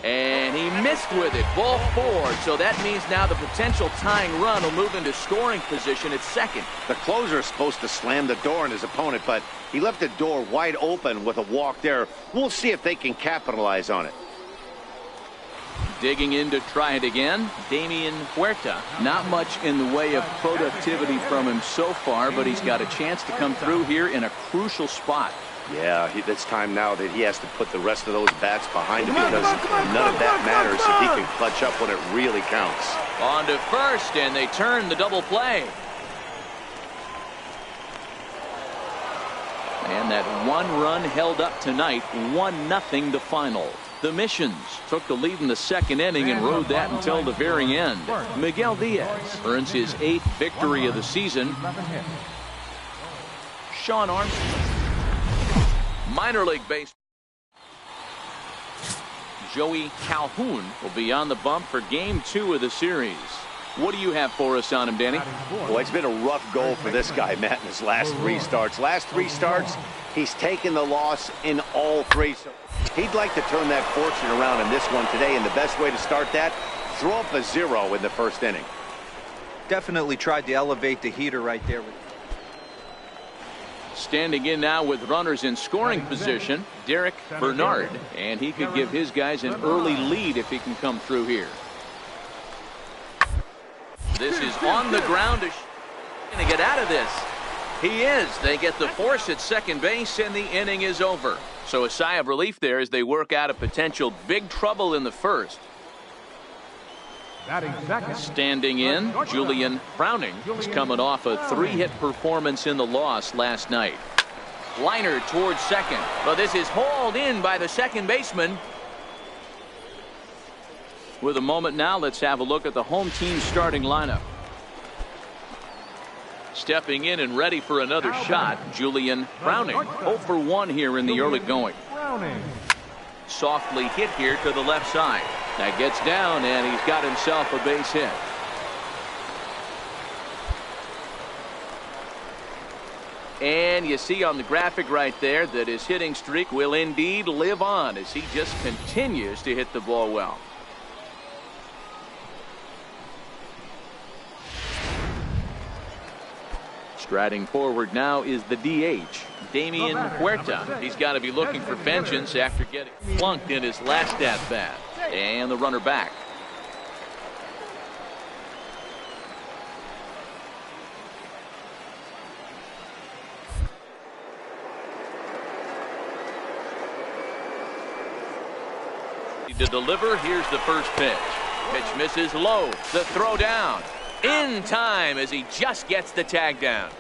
And he missed with it. Ball 4. So that means now the potential tying run will move into scoring position at second. The closer is supposed to slam the door on his opponent, but he left the door wide open with a walk there. We'll see if they can capitalize on it. Digging in to try it again, Damian Huerta. Not much in the way of productivity from him so far, but he's got a chance to come through here in a crucial spot. Yeah, it's time now that he has to put the rest of those bats behind him, because none of that matters if he can clutch up when it really counts. On to first, and they turn the double play. And that 1 run held up tonight, 1-0 the final. The Missions took the lead in the 2nd inning and rode that until the very end. Miguel Diaz earns his 8th victory of the season. Sean Armstrong. Minor league baseball. Joey Calhoun will be on the bump for game 2 of the series. What do you have for us on him, Danny? Boy, it's been a rough goal for this guy, Matt, in his last 3 starts. Last 3 starts, he's taken the loss in all 3. So he'd like to turn that fortune around in this one today, and the best way to start that, throw up a 0 in the first inning. Definitely tried to elevate the heater right there. Standing in now with runners in scoring position, Derek Bernard, and he could give his guys an early lead if he can come through here. This is on the ground. Going to get out of this. He is. They get the force at second base, and the inning is over. So a sigh of relief there as they work out a potential big trouble in the first. Standing in, Julian Browning is coming off a 3-hit performance in the loss last night. Liner towards second. But this is hauled in by the second baseman. With a moment now, let's have a look at the home team starting lineup. Stepping in and ready for another shot, Julian Browning. 0 for 1 here in the early going. Softly hit here to the left side. That gets down, and he's got himself a base hit. And you see on the graphic right there that his hitting streak will indeed live on as he just continues to hit the ball well. Striding forward now is the DH, Damian Huerta. He's got to be looking for vengeance after getting flunked in his last at-bat. And the runner back. To deliver, here's the first pitch. Pitch misses low. The throw down. In time as he just gets the tag down.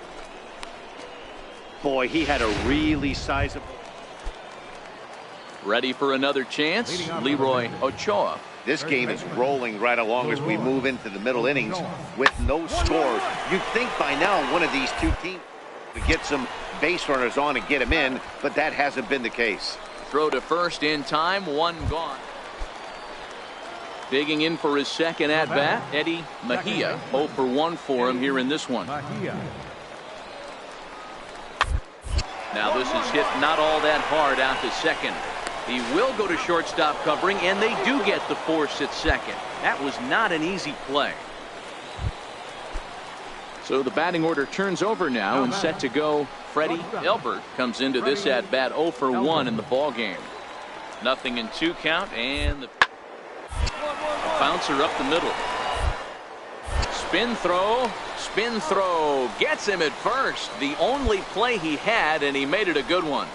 Boy, he had a really sizable. Ready for another chance, Leroy Ochoa. This game is rolling right along as we move into the middle innings with no score. You'd think by now one of these two teams would get some base runners on and get him in, but that hasn't been the case. Throw to first in time, 1 gone. Digging in for his second at-bat, Eddie Mejia. 0 for 1 for him here in this one. Now this is hit not all that hard out to second. He will go to shortstop covering, and they do get the force at second. That was not an easy play. So the batting order turns over now, and set to go. Freddie Elbert comes into this at-bat 0 for 1 in the ball game. 0-2 count, and the bouncer up the middle. Spin throw, gets him at first. The only play he had, and he made it a good one.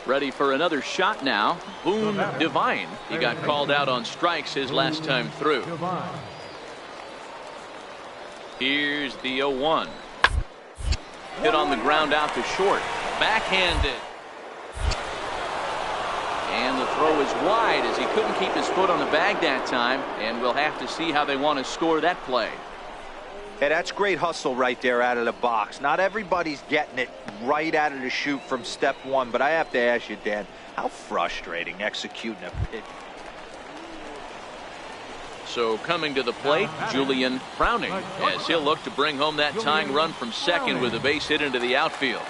Ready for another shot now, Boone Divine. He got called out on strikes his last time through. Here's the 0-1. Hit on the ground out to short. Backhanded. And the throw is wide as he couldn't keep his foot on the bag that time, and we'll have to see how they want to score that play. Hey, that's great hustle right there out of the box. Not everybody's getting it right out of the chute from step one, but I have to ask you, Dan, how frustrating executing a pitch. So coming to the plate, Julian Browning, as he'll look to bring home that tying run from second with a base hit into the outfield.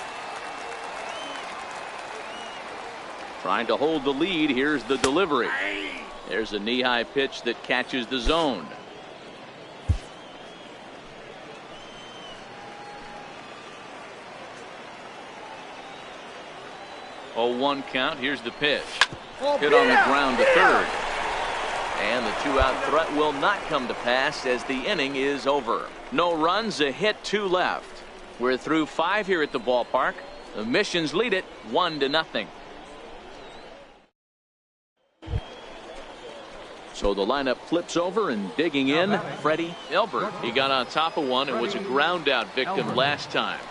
Trying to hold the lead. Here's the delivery. There's a knee-high pitch that catches the zone. Oh, 1 count. Here's the pitch. Hit on the ground to third. And the 2-out threat will not come to pass as the inning is over. No runs, a hit, 2 left. We're through 5 here at the ballpark. The Missions lead it 1-0. So the lineup flips over, and digging in, Freddie Elbert. He got on top of one and was a ground out victim last time.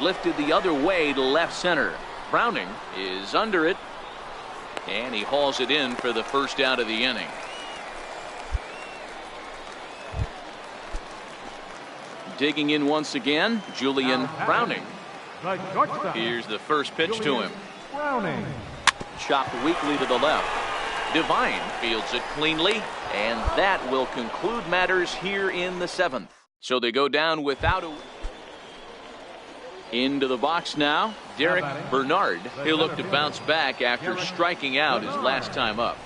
Lifted the other way to left center. Browning is under it, and he hauls it in for the first out of the inning. Digging in once again, Julian Browning. The shortstop, Here's the first pitch to him. Browning. Chopped weakly to the left. Devine fields it cleanly, and that will conclude matters here in the 7th. So they go down without a... Into the box now, Derek Bernard. He'll look to bounce back after striking out his last time up.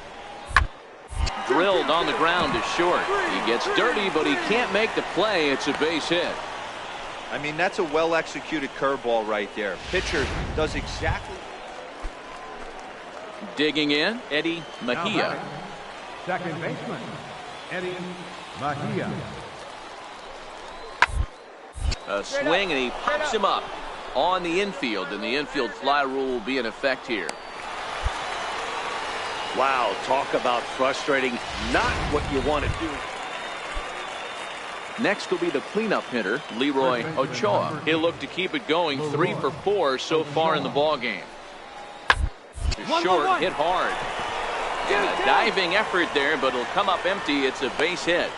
Drilled on the ground is short. He gets dirty, but he can't make the play. It's a base hit. I mean, that's a well-executed curveball right there. Pitcher does exactly. Digging in, Eddie Mejia. Second baseman, Eddie Mejia. A swing, and he pops him up on the infield, and the infield fly rule will be in effect here. Wow, talk about frustrating. Not what you want to do. Next will be the cleanup hitter, Leroy Ochoa. He'll look to keep it going 3 for 4 so far in the ballgame. Short, hit hard. And a diving effort there, but it'll come up empty. It's a base hit.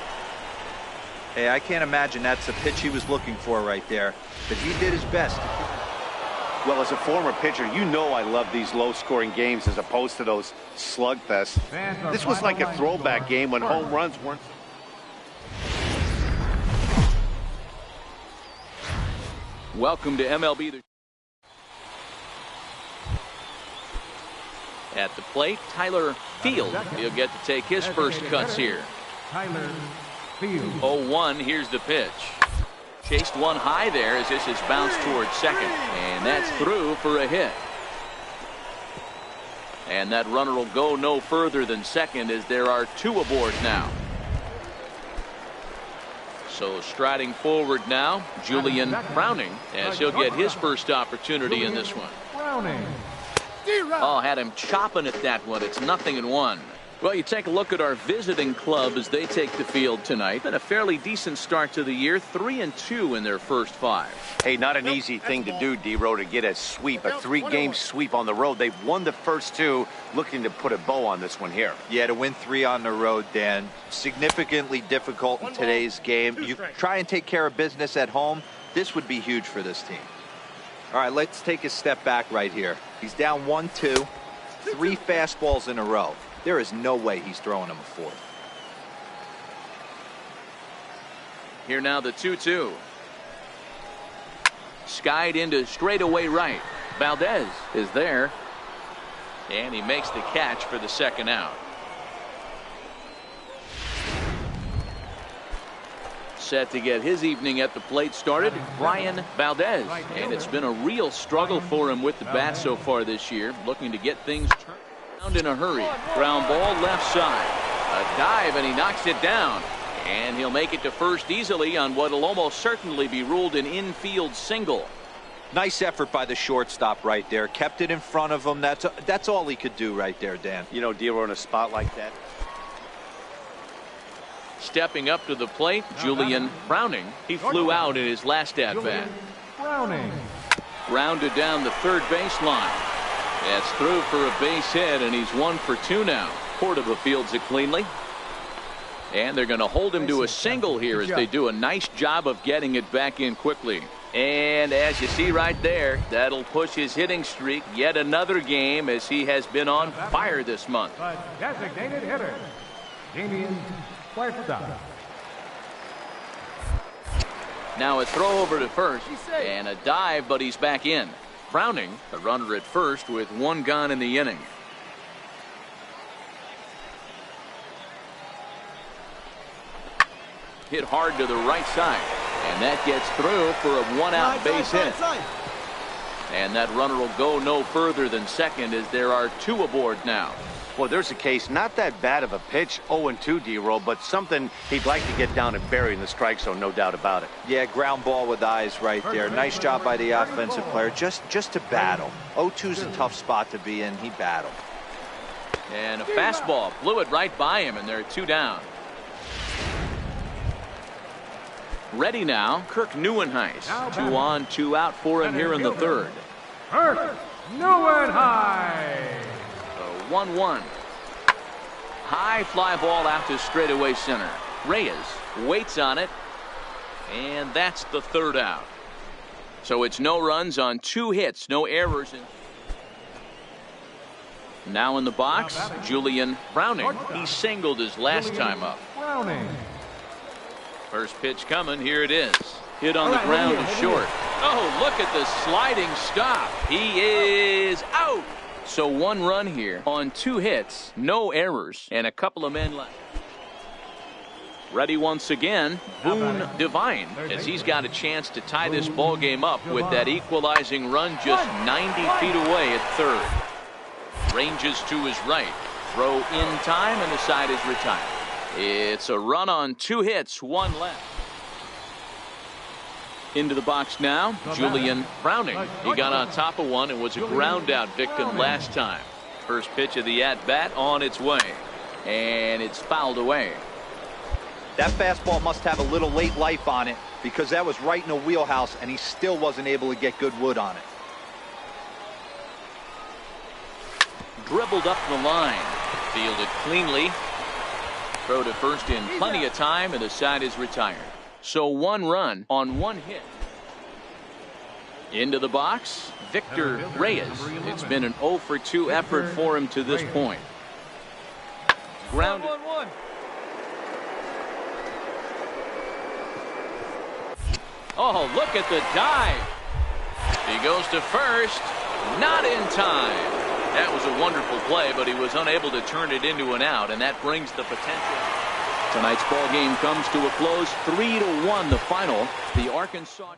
Hey, I can't imagine that's the pitch he was looking for right there, but he did his best. Well, as a former pitcher, you know I love these low-scoring games as opposed to those slugfests. This was like a throwback game when home runs weren't... Welcome to MLB. At the plate, Tyler Field. He'll get to take his first cuts here. Tyler Field. 0-1, here's the pitch. Chased one high there as this is bounced towards second. And that's through for a hit. And that runner will go no further than second as there are 2 aboard now. So striding forward now, Julian Browning, as he'll get his first opportunity in this one. Browning. Oh, had him chopping at that one. It's 0-1. Well, you take a look at our visiting club as they take the field tonight. Been a fairly decent start to the year, 3-2 in their first 5. Hey, not an easy thing to do, D-Row, to get a sweep, a 3-game sweep on the road. They've won the first 2, looking to put a bow on this one here. Yeah, to win 3 on the road, Dan, significantly difficult in today's game. You try and take care of business at home, this would be huge for this team. All right, let's take a step back right here. He's down 1-2, 3 fastballs in a row. There is no way he's throwing him a 4th. Here now the 2-2. Skied into straightaway right. Valdez is there. And he makes the catch for the second out. Set to get his evening at the plate started, Brian Valdez. And it's been a real struggle for him with the bat so far this year. Looking to get things turned around in a hurry. Ground ball left side. A dive, and he knocks it down. And he'll make it to first easily on what will almost certainly be ruled an infield single. Nice effort by the shortstop right there. Kept it in front of him. That's all he could do right there, Dan. You know, D-Row, in a spot like that. Stepping up to the plate, Julian Browning. He flew out in his last at-bat. Browning. Grounded down the third baseline. That's through for a base hit, and he's 1 for 2 now. Cordova fields it cleanly. And they're going to hold him to a single here as they do a nice job of getting it back in quickly. And as you see right there, that'll push his hitting streak yet another game as he has been on fire this month. The designated hitter, Julian Browning. Now a throw over to first and a dive, but he's back in. Browning, a runner at first with 1 gone in the inning. Hit hard to the right side, and that gets through for a 1-out base hit. And that runner will go no further than second as there are 2 aboard now. Well, there's a case, not that bad of a pitch, 0-2, D-Row, but something he'd like to get down and bury in the strike zone, no doubt about it. Yeah, ground ball with eyes right there. Nice job by the offensive player, just to battle. 0-2's a tough spot to be in. He battled. And a fastball blew it right by him, and there are 2 down. Ready now, Kirk Neuenhuis. 2 on, 2 out for him here in the third. Kirk Neuenhuis. 1-1. High fly ball out to straightaway center. Reyes waits on it. And that's the third out. So it's no runs on 2 hits, no errors. Now in the box, Julian Browning. He singled his last time up. First pitch coming. Here it is. Hit on the ground to short. Oh, look at the sliding stop. He is out. So 1 run here on 2 hits, no errors, and a couple of men left. Ready once again, Boone Devine, as he's got a chance to tie this ball game up with that equalizing run just 90 feet away at third. Ranges to his right. Throw in time, and the side is retired. It's a run on 2 hits, 1 left. Into the box now, Julian Browning. He got on top of one and was a ground out victim last time. First pitch of the at-bat on its way. And it's fouled away. That fastball must have a little late life on it, because that was right in the wheelhouse and he still wasn't able to get good wood on it. Dribbled up the line. Fielded cleanly. Throw to first in plenty of time, and the side is retired. So 1 run on 1 hit. Into the box, Victor Reyes. It's been an 0 for 2 effort for him to this point. Grounded. Oh, look at the dive. He goes to first. Not in time. That was a wonderful play, but he was unable to turn it into an out, and that brings the potential. Tonight's ball game comes to a close, 3-1 the final. The Arkansas